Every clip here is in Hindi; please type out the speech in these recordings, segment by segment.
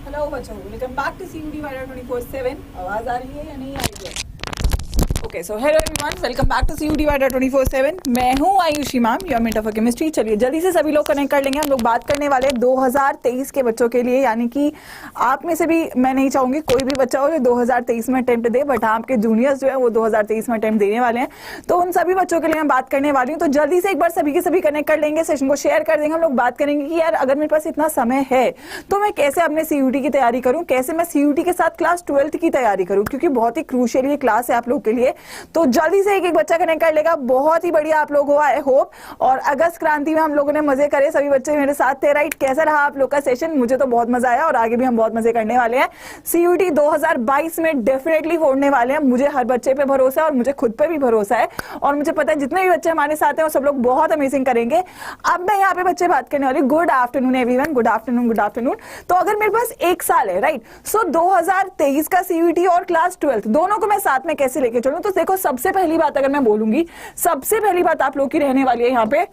हेलो बच्चों, वेलकम बैक टू CUET वायरा 24/7। आवाज आ रही है या नहीं आ रही है? Okay, so hello everyone, welcome back to CUET वायरा 24/7। मैं हूं Ayushi ma'am, your mentor for chemistry. चलिए जल्दी से सभी लोग कनेक्ट कर लेंगे। हम लोग बात करने वाले 2023 के बच्चों के लिए, यानी कि आप में से भी मैं नहीं चाहूंगी कोई भी बच्चा हो जो 2023 में अटेम्प्ट दे, बट आपके जूनियर्स जो है वो 2023 में अटेम्प्ट देने वाले हैं, तो उन सभी बच्चों के लिए मैं बात करने वाली हूँ। तो जल्दी से एक बार सभी के सभी कनेक्ट कर लेंगे, सेशन को शेयर कर देंगे। हम लोग बात करेंगे कि यार अगर मेरे पास इतना समय है तो मैं कैसे अपने CUET की तैयारी करूं, कैसे मैं CUET के साथ क्लास 12th की तैयारी करूं, क्योंकि बहुत ही क्रूशियल ये क्लास है आप लोग के लिए। तो जल्दी से एक एक बच्चा कनेक्ट कर लेगा। बहुत ही बढ़िया आप लोग हो, आई होप। और अगस्त क्रांति में हम लोगों ने मजे करे, सभी बच्चे मेरे साथ थे, राइट? कैसा रहा आप लोग का सेशन? मुझे तो बहुत मजा आया और आगे भी हम बहुत मजे करने वाले हैं। CUET 2022 में डेफिनेटली फोड़ने वाले हैं। मुझे हर बच्चे पे भरोसा है और मुझे खुद पे भी भरोसा है, और मुझे पता है जितने भी बच्चे हमारे साथ हैं वो सब लोग बहुत अमेजिंग करेंगे। अब मैं यहाँ पे बच्चे बात करने वाली। Good afternoon everyone, good afternoon, good afternoon. तो अगर मेरे पास एक साल है, राइट, सो 2023 का CUET और क्लास 12 दोनों को मैं साथ में कैसे लेके चलूं? तो देखो, सबसे पहली बात अगर मैं बोलूंगी, सबसे पहली बात आप लोग की रहने वाली है यहाँ पे,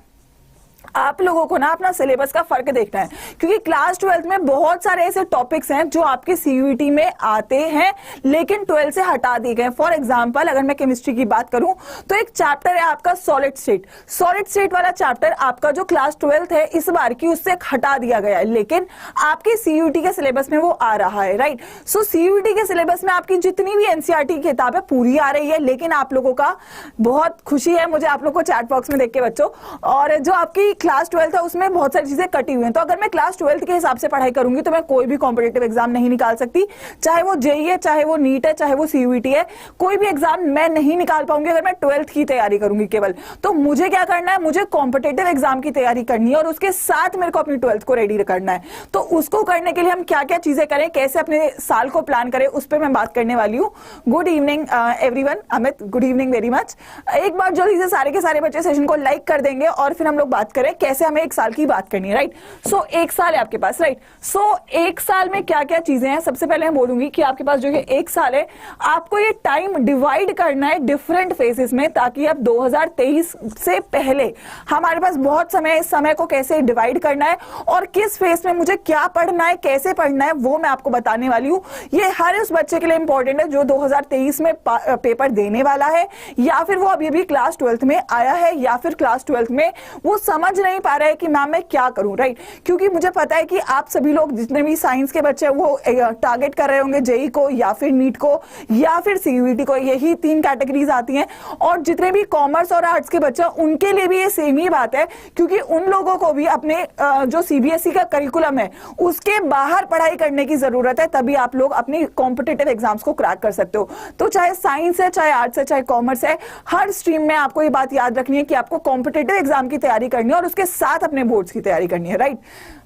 आप लोगों को ना अपना सिलेबस का फर्क देखना है, क्योंकि क्लास 12 में बहुत सारे ऐसे टॉपिक्स हैं जो आपके CUET में आते हैं लेकिन 12 से हटा दिए गए। फॉर एग्जांपल अगर मैं केमिस्ट्री की बात करूं तो एक चैप्टर है आपका सॉलिड स्टेट। सॉलिड स्टेट वाला चैप्टर आपका जो क्लास 12 है इस बार की, उससे हटा दिया गया है, लेकिन आपके CUET के सिलेबस में वो आ रहा है, राइट? सो CUET के सिलेबस में आपकी जितनी भी NCERT की किताब है पूरी आ रही है, लेकिन आप लोगों का बहुत खुशी है मुझे आप लोग को चैट बॉक्स में देख के बच्चों, और जो आपकी क्लास 12 है उसमें बहुत सारी चीजें कटी हुई हैं। तो अगर मैं क्लास 12 के हिसाब से पढ़ाई करूंगी तो मैं कोई भी कॉम्पिटिटिव एग्जाम नहीं निकाल सकती, चाहे वो JEE है, चाहे वो नीट है, चाहे वो CUET है, कोई भी एग्जाम मैं नहीं निकाल पाऊंगी अगर मैं 12th की तैयारी करूंगी केवल। तो मुझे क्या करना है, मुझे कॉम्पिटिटिव एग्जाम की तैयारी करनी है और उसके साथ मेरे को अपनी 12th को रेडी करना है। तो उसको करने के लिए हम क्या क्या चीजें करें, कैसे अपने साल को प्लान करें, उस पर मैं बात करने वाली हूँ। Good evening everyone, Amit good evening very much. एक बार जल्दी से सारे के सारे बच्चे सेशन को लाइक कर देंगे और फिर हम लोग बात करें कैसे हमें एक साल की बात करनी है, राइट? सो एक साल है आपके पास, राइट? सो एक साल में क्या क्या चीजें हैं, सबसे पहले मैं बोलूंगी कि आपके पास जो है एक साल है, आपको ये टाइम डिवाइड करना है डिफरेंट फेजेस में, ताकि अब 2023 से पहले हमारे पास बहुत समय है। इस समय को कैसे डिवाइड करना है और किस फेज में मुझे क्या पढ़ना है, कैसे पढ़ना है, वो मैं आपको बताने वाली हूँ। ये हर उस बच्चे के लिए इंपॉर्टेंट है जो 2023 में पेपर देने वाला है, या फिर वो अभी भी क्लास 12th में आया है, या फिर क्लास 12th में वो समझ नहीं पा रहा है कि मैम मैं क्या करूं, राइट? क्योंकि मुझे पता है कि आप सभी लोग जितने भी साइंस के बच्चे वो टारगेट कर रहे होंगे JEE को, या फिर नीट को, या फिर CUET को, यही 3 कैटेगरीज आती हैं। और जितने भी कॉमर्स और आर्ट्स के बच्चे उनके लिए भी ये सेम ही बात है, क्योंकि उन लोगों को भी अपने जो CBSE का करिकुलम है उसके बाहर पढ़ाई करने की जरूरत है, तभी आप लोग अपनी कॉम्पिटिटिव एग्जाम्स को क्रैक कर सकते हो। तो चाहे साइंस है, चाहे आर्ट्स है, चाहे कॉमर्स है, हर स्ट्रीम में आपको ये बात याद रखनी है कि आपको कॉम्पिटिटिव एग्जाम की तैयारी करनी है और उसके साथ अपने बोर्ड्स की तैयारी करनी है, राइट?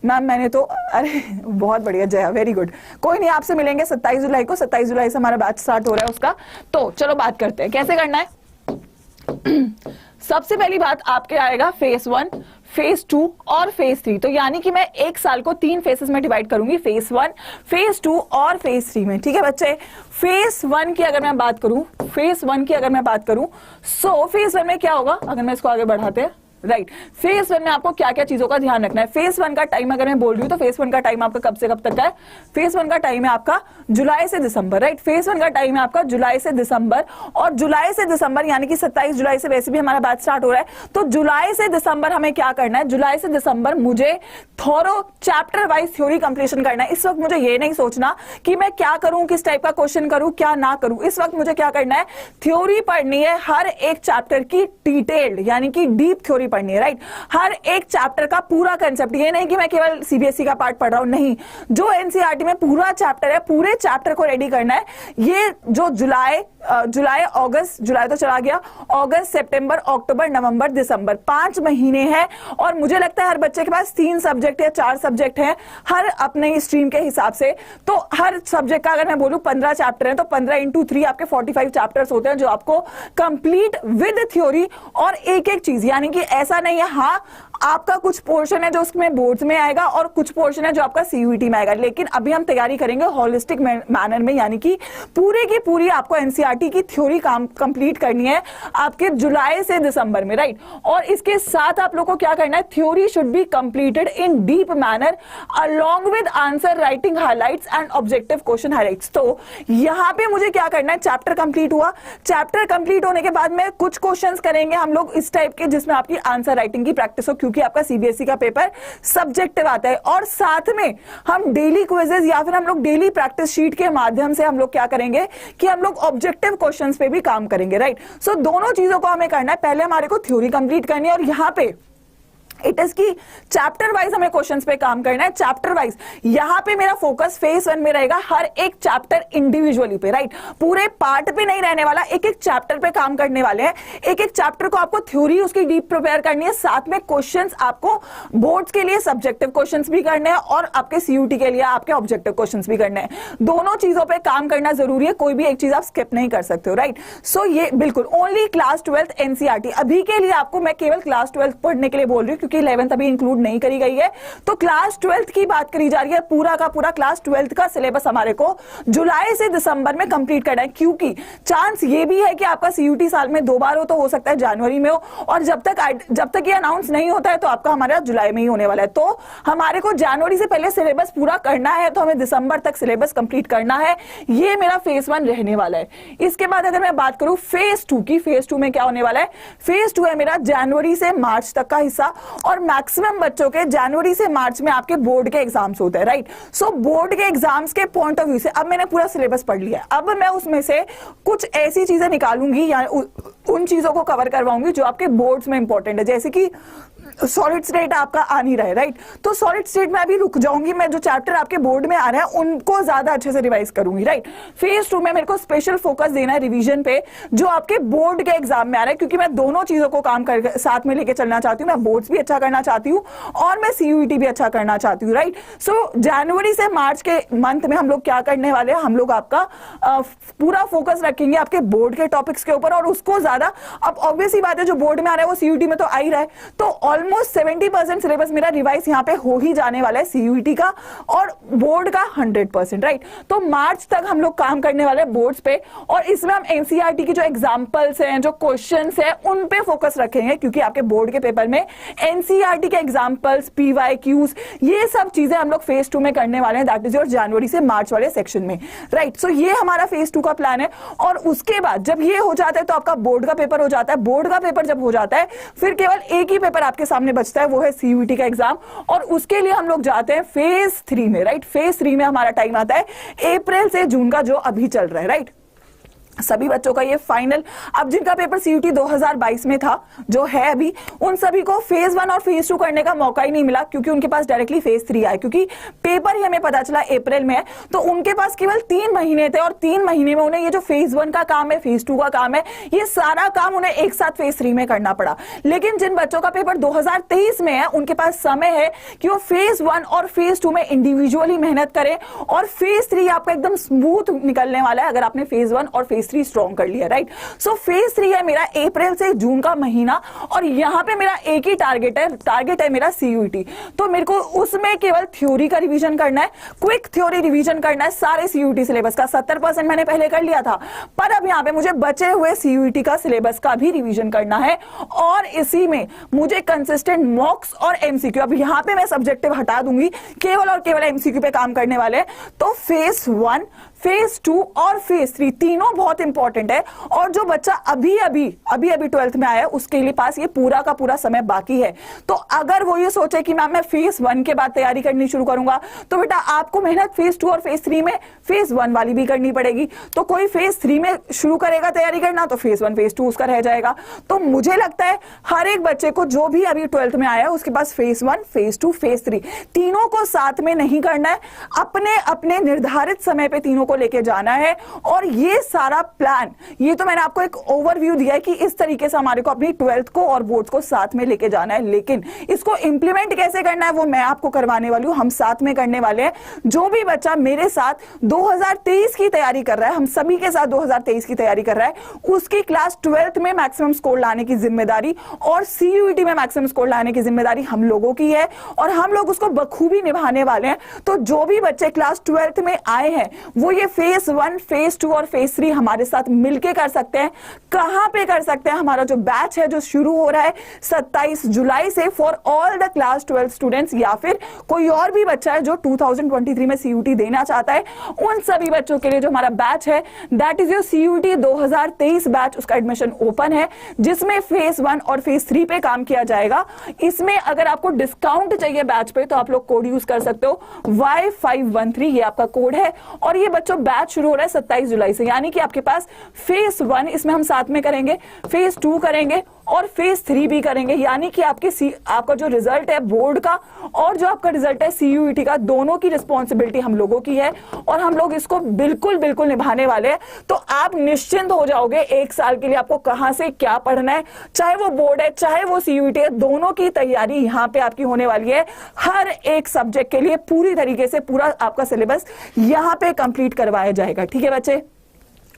मैम मैंने तो, अरे बहुत बढ़िया जया, वेरी गुड। कोई नहीं, आपसे मिलेंगे 27 जुलाई को। 27 जुलाई से हमारा बैच स्टार्ट हो रहा है उसका। तो चलो बात करते हैं कैसे करना है। सबसे पहली बात आपके आएगा फेज 1, फेज 2 और फेज 3। तो यानी कि मैं एक साल को 3 फेजेस में डिवाइड करूंगी, फेज 1, फेज 2 और फेज 3 में, ठीक है बच्चे? फेज 1 की अगर मैं बात करूं, फेज 1 की अगर मैं बात करूं, सो फेज 1 में क्या होगा, अगर मैं इसको आगे बढ़ाते हैं, राइट? फेज 1 में आपको क्या क्या चीजों का ध्यान रखना है। फेज 1 का टाइम अगर मैं बोल रही हूँ तो फेज 1 का टाइम आपका कब से कब तक का है? फेज 1 का टाइम है आपका जुलाई से दिसंबर, राइट? फेज 1 का टाइम है आपका जुलाई से दिसंबर, और जुलाई से दिसंबर यानी कि 27 जुलाई से वैसे भी हमारा बैच स्टार्ट हो रहा है। तो जुलाई से दिसंबर हमें क्या करना है, जुलाई से दिसंबर मुझे थोरो चैप्टर वाइज थ्योरी कंप्लीशन करना है। इस वक्त मुझे ये नहीं सोचना कि मैं क्या करूं, किस टाइप का क्वेश्चन करूं, क्या ना करूं। इस वक्त मुझे क्या करना है, थ्योरी पढ़नी है, हर एक चैप्टर की डिटेल्ड यानी कि डीप थ्योरी पढ़नी है, राइट? हर एक चैप्टर का पूरा कंसेप्ट, ये नहीं कि मैं केवल CBSE का पार्ट पढ़ रहा हूं, नहीं, जो NCERT में पूरा चैप्टर है, पूरे चैप्टर को रेडी करना है। ये जो जुलाई, अगस्त, जुलाई तो चला गया, अगस्त, सितंबर, अक्टूबर, नवंबर, दिसंबर, 5 महीने हैं। और मुझे लगता है हर बच्चे के पास 3 सब्जेक्ट या 4 सब्जेक्ट हैं हर अपने स्ट्रीम के हिसाब से। तो हर सब्जेक्ट का अगर मैं बोलूं 15 चैप्टर हैं, तो 15 × 3 आपके 45 चैप्टर्स होते हैं जो आपको कंप्लीट विद थ्योरी और एक एक चीज, यानी कि ऐसा नहीं है हाँ आपका कुछ पोर्शन है जो उसमें बोर्ड्स में आएगा और कुछ पोर्शन है जो आपका सीयूईटी में आएगा। लेकिन अभी हम तैयारी करेंगे होलिस्टिक मैनर में, यानी कि पूरी की पूरी आपको एनसीईआरटी की थ्योरी कंप्लीट करनी है आपके जुलाई से दिसंबर में, राइट। और इसके साथ आप लोग को क्या करना है, theory should be completed in deep manner along with answer writing highlights and objective question highlights. तो यहां पे मुझे क्या करना है, चैप्टर कंप्लीट हुआ, चैप्टर कंप्लीट होने के बाद में कुछ क्वेश्चंस करेंगे हम लोग इस टाइप के जिसमें आपकी आंसर राइटिंग की प्रैक्टिस हो, क्योंकि आपका सीबीएसई का पेपर सब्जेक्टिव आता है। और साथ में हम डेली क्विजेस या फिर हम लोग डेली प्रैक्टिस शीट के माध्यम से हम लोग क्या करेंगे कि हम लोग ऑब्जेक्टिव क्वेश्चंस पे भी काम करेंगे, राइट। सो दोनों चीजों को हमें करना है, पहले हमारे को थ्योरी कंप्लीट करनी है और यहां पे इट इज की चैप्टर वाइज हमें क्वेश्चंस पे काम करना है। चैप्टर वाइज यहां पे मेरा फोकस फेज 1 में रहेगा हर एक चैप्टर इंडिविजुअली पे, राइट। पूरे पार्ट पे नहीं रहने वाला, एक एक चैप्टर पे काम करने वाले हैं। एक एक चैप्टर को आपको थ्योरी उसकी डीप प्रिपेयर करनी है, साथ में क्वेश्चंस आपको बोर्ड्स के लिए सब्जेक्टिव क्वेश्चंस भी करने हैं और आपके सीयूटी के लिए आपके ऑब्जेक्टिव क्वेश्चंस भी करने हैं। दोनों चीजों पे काम करना जरूरी है, कोई भी एक चीज आप स्किप नहीं कर सकते हो, राइट। सो ये बिल्कुल ओनली क्लास 12 एनसीईआरटी अभी के लिए आपको मैं केवल क्लास 12 पढ़ने के लिए बोल रही हूँ, क्योंकि 11th अभी इंक्लूड नहीं करी गई है। तो क्लास 12th की बात करी जा रही है, पूरा का पूरा क्लास 12th का सिलेबस हमारे को जुलाई से दिसंबर में कंप्लीट करना है, क्योंकि चांस ये भी है कि आपका सीयूटी साल में 2 बार हो, तो हो सकता है जनवरी में हो, और जब तक ये अनाउंस नहीं होता है तो आपका हमारा जुलाई में ही होने वाला है। तो हमारे को जनवरी से पहले सिलेबस पूरा करना है, तो हमें दिसंबर तक सिलेबस कंप्लीट करना है। ये मेरा फेज 1 रहने वाला है। इसके बाद अगर मैं बात करूं फेज 2 की, फेज 2 में क्या होने वाला है, फेज 2 है मेरा जनवरी से मार्च तक का हिस्सा, और मैक्सिमम बच्चों के जनवरी से मार्च में आपके बोर्ड के एग्जाम्स होते हैं, राइट। सो बोर्ड के एग्जाम्स के पॉइंट ऑफ व्यू से अब मैंने पूरा सिलेबस पढ़ लिया, अब मैं उसमें से कुछ ऐसी चीजें निकालूंगी या उन चीजों को कवर करवाऊंगी जो आपके बोर्ड्स में इंपॉर्टेंट है। जैसे कि सॉलिड स्टेट आपका आ नहीं रहा है, राइट। तो सॉलिड स्टेट में अभी रुक जाऊंगी, मैं जो चैप्टर आपके बोर्ड में आ रहे हैं उनको ज्यादा अच्छे से रिवाइज करूंगी, राइट। फेज 2 में मेरे को स्पेशल फोकस देना है रिवीजन पे जो आपके बोर्ड के एग्जाम में आ रहा है, क्योंकि मैं दोनों चीजों को काम कर साथ में लेके चलना चाहती हूँ। मैं बोर्ड्स भी अच्छा करना चाहती हूँ और मैं सीयूईटी भी अच्छा करना चाहती हूँ, राइट। सो जनवरी से मार्च के मंथ में हम लोग क्या करने वाले हैं, हम लोग आपका पूरा फोकस रखेंगे आपके बोर्ड के टॉपिक्स के ऊपर, और उसको ज्यादा, अब ऑब्वियस ही बात है जो बोर्ड में आ रहा है वो सीयूईटी में तो आ ही रहा है, तो ऑलमोस्ट 70% सिलेबस मेरा रिवाइज यहाँ पे हो ही जाने वाला है सीयूईटी का और बोर्ड का 100%, राइट। तो मार्च तक हम लोग काम करने वाले हैं बोर्ड्स पे, और इसमें हम एनसीईआरटी की जो एग्जांपल्स हैं, जो क्वेश्चंस हैं, उन पे फोकस रखेंगे, क्योंकि आपके बोर्ड के पेपर में एनसीईआरटी के एग्जांपल्स, पीवाईक्यूज, ये सब चीजें हम लोग फेज 2 में करने वाले हैं, दैट इज योर जनवरी से मार्च वाले सेक्शन में, राइट। सो ये हमारा फेज 2 का प्लान है। और उसके बाद जब ये हो जाता है तो आपका बोर्ड का पेपर हो जाता है। बोर्ड का पेपर जब हो जाता है फिर केवल एक ही पेपर आपके सामने बचता है, वो है सीयूईटी का एग्जाम, और उसके लिए हम लोग जाते हैं फेज 3 में, राइट। फेज 3 में हमारा टाइम आता है अप्रैल से जून का, जो अभी चल रहा है, राइट। सभी बच्चों का ये फाइनल, अब जिनका पेपर सीयूटी 2022 में था जो है अभी, उन सभी को फेज 1 और फेज 2 करने का मौका ही नहीं मिला, क्योंकि उनके पास डायरेक्टली फेज 3 आया, क्योंकि पेपर ही हमें पता चला अप्रैल में है। तो उनके पास केवल 3 महीने थे, और 3 महीने में उन्हें ये जो फेज 1 का काम है, फेज 2 का काम है, ये सारा काम उन्हें एक साथ फेज 3 में करना पड़ा। लेकिन जिन बच्चों का पेपर 2023 में है उनके पास समय है कि वो फेज 1 और फेज 2 में इंडिविजुअली मेहनत करें, और फेज 3 आपका एकदम स्मूथ निकलने वाला है अगर आपने फेज 1 और फेज 3 स्ट्रॉन्ग कर लिया, राइट। सो फेज 3 है मेरा अप्रैल से जून का महीना, और यहां पे मेरा एक ही टारगेट है मेरा सीयूईटी। तो मेरे को उसमें केवल थ्योरी का रिवीजन करना है, क्विक थ्योरी रिवीजन करना है सारे सीयूईटी सिलेबस का। 70% मैंने पहले कर लिया था, पर अब यहां पे मुझे बचे हुए सीयूईटी का सिलेबस का भी रिवीजन करना है, और इसी में मुझे कंसिस्टेंट मॉक्स और एमसीक्यू, अब यहां पे मैं सब्जेक्टिव हटा दूंगी, केवल और केवल एमसीक्यू पे काम करने वाले हैं। तो फेज 1, फेज 2 और फेज 3 तीनों बहुत इंपॉर्टेंट है, और जो बच्चा अभी 12th में आया है उसके लिए पास ये पूरा का पूरा समय बाकी है। तो अगर वो ये सोचे कि मैम मैं फेज 1 के बाद तैयारी करनी शुरू करूंगा, तो बेटा आपको मेहनत फेज 2 और फेज 3 में फेज 1 वाली भी करनी पड़ेगी। तो कोई फेज 3 में शुरू करेगा तैयारी करना, तो फेज 1 फेज 2 उसका रह जाएगा। तो मुझे लगता है हर एक बच्चे को जो भी अभी 12th में आया है उसके पास फेज 1, फेज 2, फेज 3 तीनों को साथ में नहीं करना है, अपने अपने निर्धारित समय पे तीनों को लेके जाना है। और ये सारा प्लान, ये तो मैंने आपको एक ओवरव्यू दिया है कि इस तरीके से हमारे को अपनी 12th को और बोर्ड्स को साथ में लेके जाना है, लेकिन इसको इंप्लीमेंट कैसे करना है वो मैं आपको करवाने वाली हूं, हम साथ में करने वाले हैं। जो भी बच्चा मेरे साथ 2023 की तैयारी कर रहा है, हम सभी के साथ 2023 की तैयारी कर रहा है, उसकी क्लास 12th में मैक्सिमम स्कोर लाने की जिम्मेदारी और CUET में मैक्सिमम स्कोर लाने की जिम्मेदारी हम लोगों की है और हम लोग उसको बखूबी निभाने वाले हैं। तो जो भी बच्चे क्लास 12th में आए हैं वो ये फेज 1, फेज 2 और फेज 3 हमारे साथ मिलके कर सकते हैं। कहां पे कर सकते हैं? हमारा जो बैच है जो शुरू हो रहा है 27 जुलाई से for all the class 12 students, या फिर कोई और भी बच्चा है जो 2023 में CUET देना चाहता है, उन सभी बच्चों के लिए जो हमारा बैच है that is your CUET 2023 batch, उसका एडमिशन ओपन है जिसमें फेज 1 और फेज 3 पे काम किया जाएगा। इसमें अगर आपको डिस्काउंट चाहिए बैच पे तो आप लोग कोड यूज कर सकते हो Y513, ये आपका कोड है। और ये बच्चों बैच शुरू हो रहा है 27 जुलाई से, यानी कि आपके पास फेज 1 इसमें हम साथ में करेंगे, फेज 2 करेंगे और फेज 3 भी करेंगे, यानी कि आपका जो रिजल्ट है बोर्ड का और जो आपका रिजल्ट है CUET का, दोनों की रिस्पॉन्सिबिलिटी हम लोगों की है और हम लोग इसको बिल्कुल बिल्कुल निभाने वाले हैं। तो आप निश्चिंत हो जाओगे, एक साल के लिए आपको कहां से क्या पढ़ना है, चाहे वो बोर्ड है चाहे वो CUET है, दोनों की तैयारी यहाँ पे आपकी होने वाली है। हर एक सब्जेक्ट के लिए पूरी तरीके से पूरा आपका सिलेबस यहाँ पे कंप्लीट करवाया जाएगा। ठीक है बच्चे?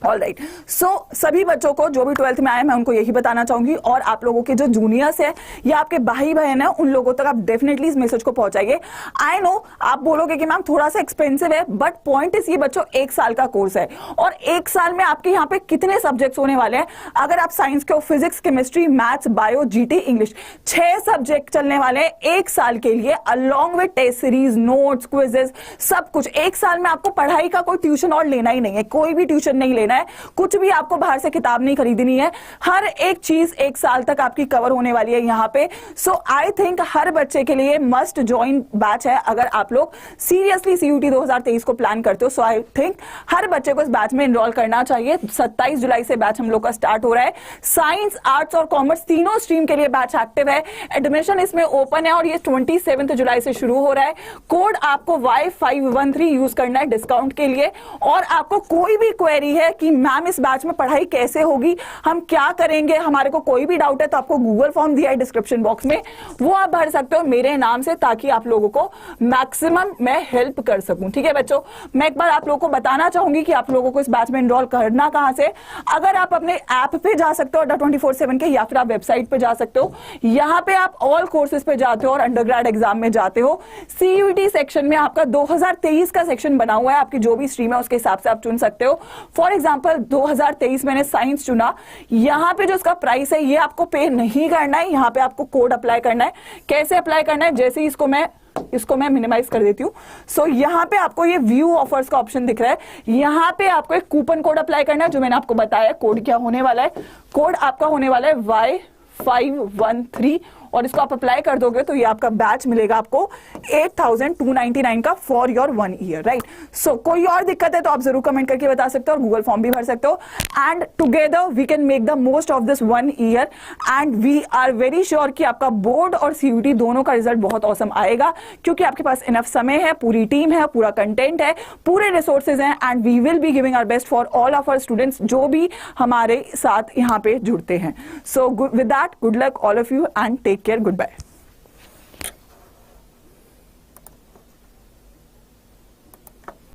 ऑल राइट, सो सभी बच्चों को जो भी 12th में आए मैं उनको यही बताना चाहूंगी, और आप लोगों के जो जूनियर्स है या आपके भाई बहन है उन लोगों तक आप डेफिनेटली इस मैसेज को पहुंचाइए। आई नो आप बोलोगे कि मैम थोड़ा सा एक्सपेंसिव है, बट पॉइंट इस ये बच्चों 1 साल का कोर्स है और 1 साल में आपके यहाँ पे कितने सब्जेक्ट्स होने वाले हैं? अगर आप साइंस के हो, physics, chemistry, maths, bio, GT, English, 6 subject चलने वाले हैं 1 साल के लिए, along with test series, notes, quizzes, सब कुछ। 1 साल में आपको पढ़ाई का कोई ट्यूशन और लेना ही नहीं है, कोई भी ट्यूशन नहीं लेना है, कुछ भी आपको बाहर से किताब नहीं खरीदनी है, हर एक चीज 1 साल तक आपकी कवर होने वाली है यहाँ पे। सो आई थिंक हर बच्चे के लिए मस्ट ज्वाइन बैच है अगर आप लोग सीरियसली CUET 2023 को प्लान करते हो। सो आई थिंक हर बच्चे को इस बैच में एनरोल करना चाहिए। 27 जुलाई से बैच हम लोग का स्टार्ट हो रहा है। साइंस, आर्ट्स और कॉमर्स तीनों स्ट्रीम के लिए बैच एक्टिव है, एडमिशन इसमें ओपन है और ये 27 जुलाई से शुरू हो रहा है। कोड आपको Y513 यूज करना है डिस्काउंट के लिए। और आपको कोई भी क्वेरी है कि मैम इस बैच में पढ़ाई कैसे होगी, हम क्या करेंगे, हमारे को कोई भी डाउट है तो आपको गूगल फॉर्म दिया है डिस्क्रिप्शन बॉक्स में, वो आप भर सकते हो मेरे नाम से, ताकि आप लोगों को मैक्सिमम मैं हेल्प कर सकूं। ठीक है बच्चों, मैं एक बार आप लोगों को बताना चाहूंगी कि आप लोगों को इस बैच में एनरोल करना कहां से। अगर आप अपने ऐप पे जा सकते हो Adda247 के, या फिर आप वेबसाइट पे जा सकते हो, यहां पे आप ऑल कोर्सेज पे जाते हो और अंडरग्रेड एग्जाम में जाते हो। CUET सेक्शन में आपका 2023 का सेक्शन बना हुआ है, आपकी जो भी स्ट्रीम है उसके हिसाब से आप चुन सकते हो। फॉर एग्जाम्पल 2023 मैंने साइंस चुना, यहां पे जो उसका प्राइस है ये आपको पे नहीं करना है, यहां पे आपको कोड अप्लाई करना है। कैसे अप्लाई करना है? जैसे ही इसको मैं मिनिमाइज कर देती हूं। सो यहाँ पे आपको ये व्यू ऑफर्स का ऑप्शन दिख रहा है, यहाँ पे आपको एक कूपन कोड अप्लाई करना है, जो मैंने आपको बताया कोड क्या होने वाला है। कोड आपका होने वाला है Y513 और इसको आप अप्लाई कर दोगे तो ये आपका बैच मिलेगा आपको 8299 का फॉर योर 1 ईयर, राइट। सो कोई और दिक्कत है तो आप जरूर कमेंट करके बता सकते हो और गूगल फॉर्म भी भर सकते हो। And together we can make the most of this 1 year and we are very sure कि आपका बोर्ड और CUET दोनों का रिजल्ट बहुत ऑसम आएगा, क्योंकि आपके पास इनफ समय है, पूरी टीम है, पूरा कंटेंट है, पूरे रिसोर्सेज हैं, and we will be giving our best for all of our students जो भी हमारे साथ यहाँ पे जुड़ते हैं। So with that, good luck all of you and take care, good bye.